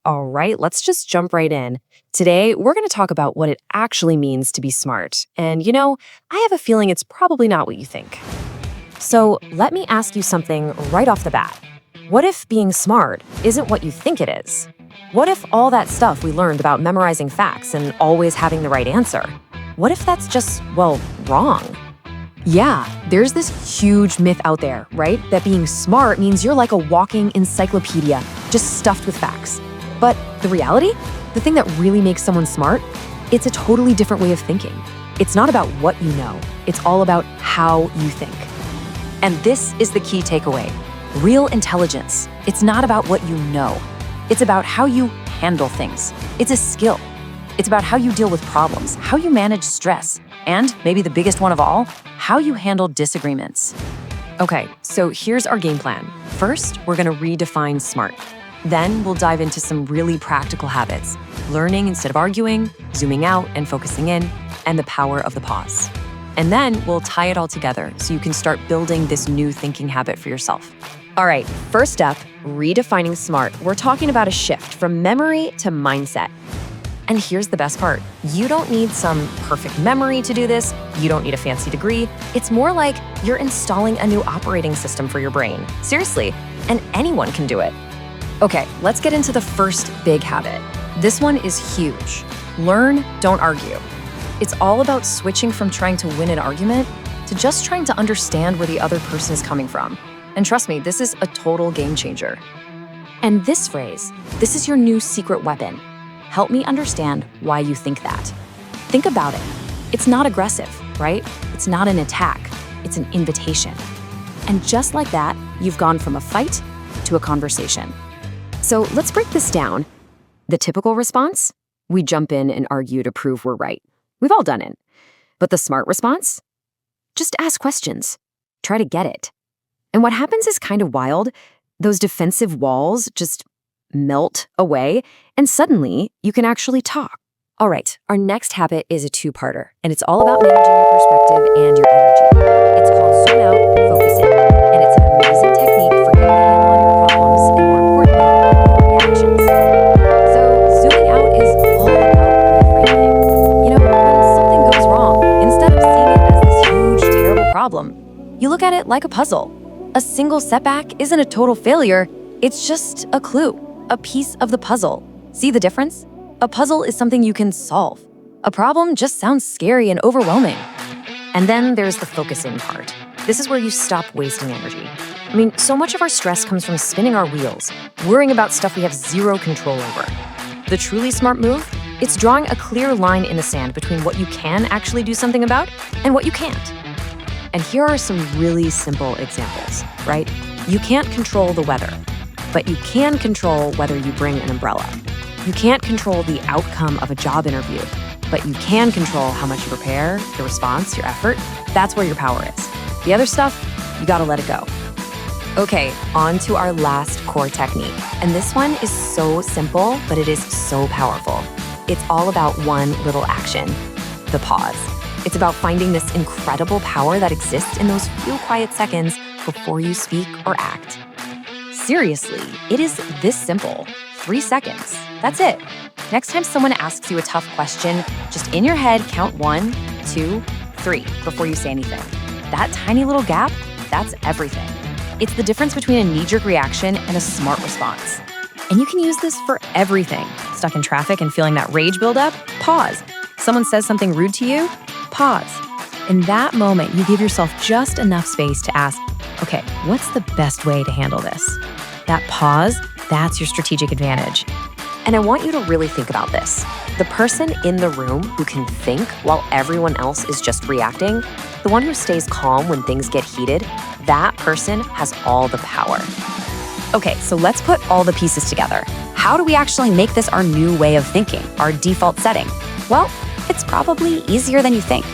All right, let's just jump right in. Today, we're going to talk about what it actually means to be smart. And I have a feeling it's probably not what you think. So, let me ask you something right off the bat. What if being smart isn't what you think it is? What if all that stuff we learned about memorizing facts and always having the right answer? What if that's just, well, wrong? Yeah, there's this huge myth out there, right? That being smart means you're like a walking encyclopedia, just stuffed with facts. But the reality, the thing that really makes someone smart, it's a totally different way of thinking. It's not about what you know, it's all about how you think. And this is the key takeaway. Real intelligence, it's not about what you know. It's about how you handle things. It's a skill. It's about how you deal with problems, how you manage stress, and maybe the biggest one of all, how you handle disagreements. Okay, so here's our game plan. First, we're gonna redefine smart. Then we'll dive into some really practical habits, learning instead of arguing, zooming out and focusing in, and the power of the pause. And then we'll tie it all together so you can start building this new thinking habit for yourself. All right, first up, redefining smart. We're talking about a shift from memory to mindset. And here's the best part. You don't need some perfect memory to do this. You don't need a fancy degree. It's more like you're installing a new operating system for your brain. Seriously, and anyone can do it. Okay, let's get into the first big habit. This one is huge. Learn, don't argue. It's all about switching from trying to win an argument to just trying to understand where the other person is coming from. And trust me, this is a total game changer. And this phrase, this is your new secret weapon. Help me understand why you think that. Think about it. It's not aggressive, right? It's not an attack. It's an invitation. And just like that, you've gone from a fight to a conversation. So let's break this down. The typical response? We jump in and argue to prove we're right. We've all done it. But the smart response? Just ask questions. Try to get it. And what happens is kind of wild. Those defensive walls just melt away, and suddenly you can actually talk. All right, our next habit is a two-parter, and it's all about managing your perspective and your energy. It's called zoom out, focus in, and it's an amazing technique for getting a handle on your problems and, more importantly, your reactions. So zooming out is all about reframing. When something goes wrong, instead of seeing it as this huge, terrible problem, you look at it like a puzzle. A single setback isn't a total failure, it's just a clue. A piece of the puzzle. See the difference? A puzzle is something you can solve. A problem just sounds scary and overwhelming. And then there's the focus in part. This is where you stop wasting energy. So much of our stress comes from spinning our wheels, worrying about stuff we have zero control over. The truly smart move? It's drawing a clear line in the sand between what you can actually do something about and what you can't. And here are some really simple examples, right? You can't control the weather, but you can control whether you bring an umbrella. You can't control the outcome of a job interview, but you can control how much you prepare, your response, your effort. That's where your power is. The other stuff, you gotta let it go. Okay, on to our last core technique. And this one is so simple, but it is so powerful. It's all about one little action, the pause. It's about finding this incredible power that exists in those few quiet seconds before you speak or act. Seriously, it is this simple. 3 seconds. That's it. Next time someone asks you a tough question, just in your head count 1, 2, 3 before you say anything. That tiny little gap, that's everything. It's the difference between a knee-jerk reaction and a smart response. And you can use this for everything. Stuck in traffic and feeling that rage build up? Pause. Someone says something rude to you? Pause. In that moment, you give yourself just enough space to ask, okay, what's the best way to handle this? That pause, that's your strategic advantage. And I want you to really think about this. The person in the room who can think while everyone else is just reacting, the one who stays calm when things get heated, that person has all the power. Okay, so let's put all the pieces together. How do we actually make this our new way of thinking, our default setting? Well, it's probably easier than you think.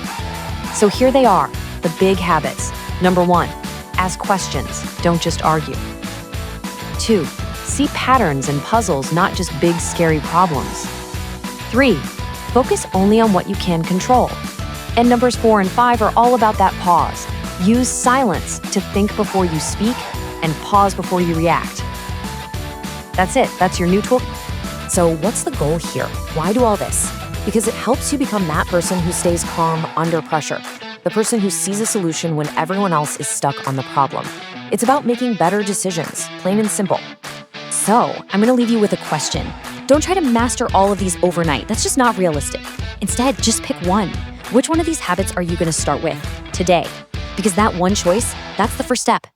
So here they are, the big habits. Number 1, ask questions, don't just argue. 2, see patterns and puzzles, not just big, scary problems. 3, focus only on what you can control. And numbers 4 and 5 are all about that pause. Use silence to think before you speak and pause before you react. That's it. That's your new tool. So what's the goal here? Why do all this? Because it helps you become that person who stays calm under pressure, the person who sees a solution when everyone else is stuck on the problem. It's about making better decisions, plain and simple. So, I'm gonna leave you with a question. Don't try to master all of these overnight. That's just not realistic. Instead, just pick one. Which one of these habits are you gonna start with today? Because that one choice, that's the first step.